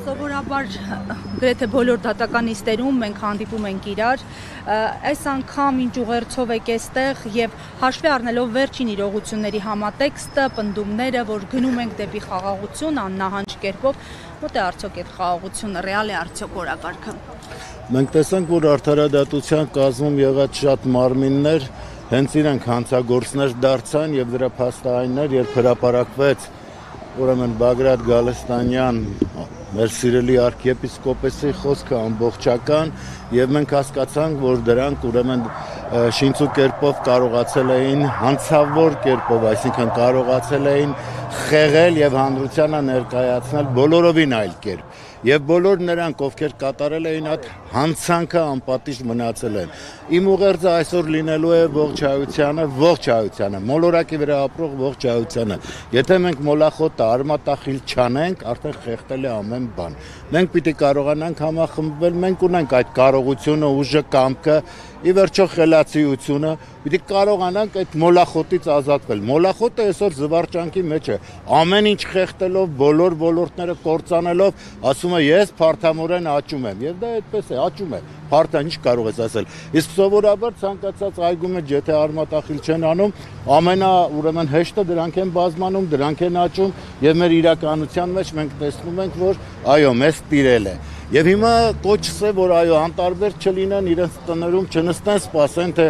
Սովորաբար գրեթե բոլոր դատականիստերում մենք հանդիպում ենք իրար, այս անգամ ինչ ուղերձով եք այստեղ եւ հաշվի առնելով վերջին իրողությունների համատեքստը, պնդումները, որ գնում ենք դեպի խաղաղություն աննահանջ կերպով, մոտ է արդյոք այդ խաղաղությունը, ռեալ է արդյոք օրակարգը։ Մենք տեսանք, որ արդարադատության կազմում եղած շատ մարմիններ հենց իրենք հանցագործներ դարձան եւ դրա փաստահայնն էր, երբ հրապարակվեց ուրեմն Բագրատ Գալստանյան, մեր սիրելի arczepiskopesi խոսքը ամբողջական եւ մենք հասկացանք, որ դրանք ուրեմն շինծու կերպով կարողացել էին հանցավոր կերպով, այսինքն կարողացել էին խեղել եւ հանրությանը ներկայացնել բոլորովին այլ կերպ։ Եվ բոլոր նրանք, ովքեր կատարել էին այդ հանցանքը անպատիժ մնացել են։ Իմ ուղերձը այսօր լինելու է ողջ հայությանը, մոլորակի վրա ապրող ողջ հայությանը։ Եթե մենք մոլախոտը արմատախիլ չանենք, արդեն խեղդել է ամեն բան։ Մենք պիտի կարողանանք համախմբվել, մենք ունենք այդ կարողությունը, ուժը, կամքը, ի վերջո խելացիությունը, պիտի կարողանանք այդ մոլախոտից ազատվել։ Մոլախոտը այսօր զվարճանքի մեջ է։ Ամեն ինչ խեղդելով, բոլոր ոլորտները կործանելով, ասում է ես փարթամորեն աճում եմ։ Եվ դա այդպես է, աճում է։ Փարթա ինչ կարող ես ասել։ Իսկ սովորաբար ցանկացած այգու մեջ եթե արմատախիլ չեն անում, ուրեմն հեշտը դրանք են բազմանում, դրանք են աճում եւ մեր իրականության մեջ մենք տեսնում ենք, որ այո, մեզ տիրել է։ Եվ հիմա կոչս է, որ այո, անտարբեր չլինեն, իրենց տներում չնստեն, սպասեն, թե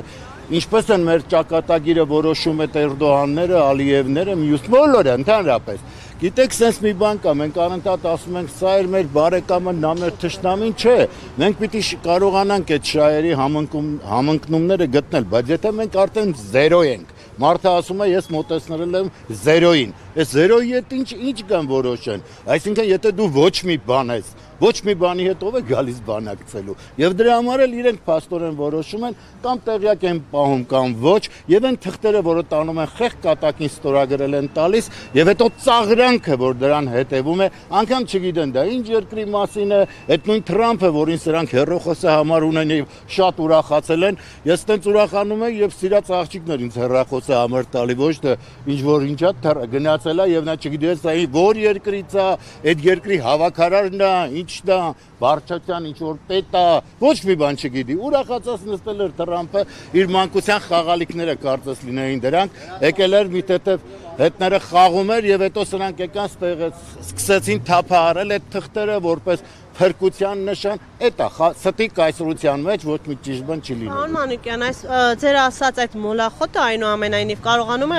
ինչպես են մեր ճակատագիրը որոշում է Էրդողանները, Ալիևները, մյուս բոլորը ընդհանրապես։ Գիտեք, sense մի բան կա, մենք անընդհատ ասում ենք, սա էր մեր բարեկամը, նա մեր թշնամին չէ։ Մենք պիտի կարողանանք այդ շահերի համընկնումները գտնել, բայց եթե մենք արդեն 0 ենք, մարդը ասում է, ես մոտեցնել եմ 0-ին։ Այս 0-ի հետ ինչ կան որոշեն։ Այսինքն, եթե դու ոչ մի բան ես, ոչ մի բանի հետ ով է գալիս բանակցելու։ Եվ դրա համար էլ իրենք փաստորեն որոշում են կամ տեղյակ են պահում կամ ոչ, եւ այն թղթերը, որը տանում են խեղ կատակին ստորագրել են տալիս, եւ հետո ծաղրանքը, որ դրան հետեւում է, անգամ չգիտեն դա ինչ երկրի մասին է, այդ նույն Թրամփը, որին սրանք հերոխոսը համար ունեն եւ շատ ուրախացել են, ես տենց ուրախանում եմ եւ սիրած աղջիկներ ինձ հերոխոսը համար տալի, ոչ թե ինչ որ ինչա գնացել է եւ նա չգիտի սա որ երկրից է, այդ երկրի հավաքարարն է, ինչ դա վարչության ինչ որ պետ է, ոչ մի բան չգիտի։ Ուրախացած նստել էր Թրամփը, իր մանկության խաղալիքները կարծես լինեին դրանք, եկել էր մի թեթև հետները խաղում էր եւ հետո սրանք եկան ստեղից սկսեցին թափահարել այդ թղթերը որպես փրկության նշան, էտա ստի կայսրության մեջ ոչ մի ճիշտ բան չի լինում։ Պարոն Մանուկյան, այս ձեր ասած այդ մոլախոտը այնուամենայնիվ կարողանում է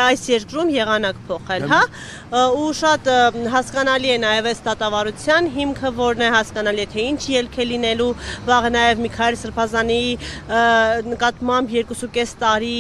այս երկրում եղանակ փոխել, հա? Ու շատ հասկանալի է նաև այս դատավարության հիմքը, որն է հասկանալի, թե ինչ ելք է լինելու, վաղը նաև Միքայել Սրբազանի նկատմամբ 2.5 տարի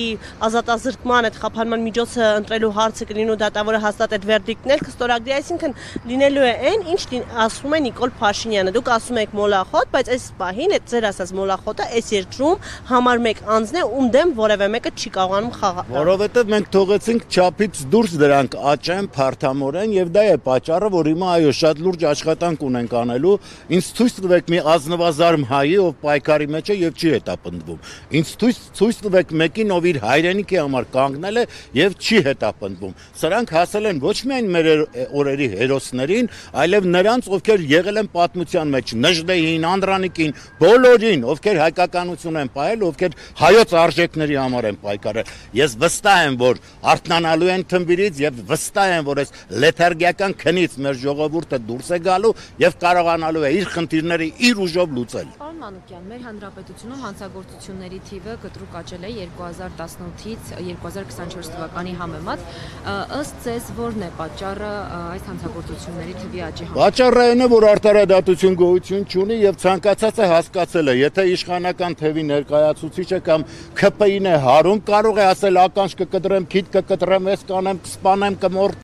ազատազրկման այդ խափանման միջոցը ընտրելու հարցը կլինու դատավորը հաստատ այդ վերդիկտն էլ կստորագրի, այսինքն լինելու է այն, ինչ ասում են Նիկոլ Փաշինյանը, դուք ասում եք մոլախոտ, բայց այս պահին այդ ձեր ասած մոլախոտը այս երկրում համար 1 անձն է, ում դեմ որևէ մեկը չի կարողանում խաղալ։ Որովհետև մենք թողեցինք չափից դուրս դրանք աճեն փարթամորեն եւ դա է պատճառը, որ հիմա այո շատ լուրջ աշխատանք ունենք անելու։ Ինձ ցույց տվեք մի ազնվազարմ հայի, ով պայքարի մեջ է եւ չի հետապնդվում։ Ինձ ցույց տվեք մեկին, ով իր հայրենիքի համար կանգնել է եւ չի հետապնդվում։ Սրանք հասել են ոչ միայն մեր օրերի հերոսներին, այլև նրանց, ովքեր եղել են պատմության մեջ, Նժդեհին, Անդրանիկին, բոլորին, ովքեր հայկականություն են պահել, ովքեր հայոց արժեքների համար են պայքարել։ Ես վստահ եմ, որ արթնանալու են թմբիրից եւ վստահ եմ, որ այս լեթարգիական քնից մեր ժողովուրդը դուրս է գալու եւ կարողանալու է իր խնդիրները իր ուժով լուծել։ Պարոն Մանուկյան, մեր հանրապետությունում հանցագործությունների թիվը կտրուկ աճել է 2018-ից 2024 թվականի համեմատ։ Ըստ ձեզ որն է պատճառը այս հանցագործությունների թիվի աճի համար։ Պատճառը այն է, որ արդարադատություն գոյություն չունի եւ ցանկացածը հասկացել է, եթե իշխանական թևի ներկայացուցիչը կամ ՔՊԻ-ն է հարում, կարող է ասել ականջ կկտրեմ, քիթ կկտրեմ, ես կանեմ, կսպանեմ, կմորթ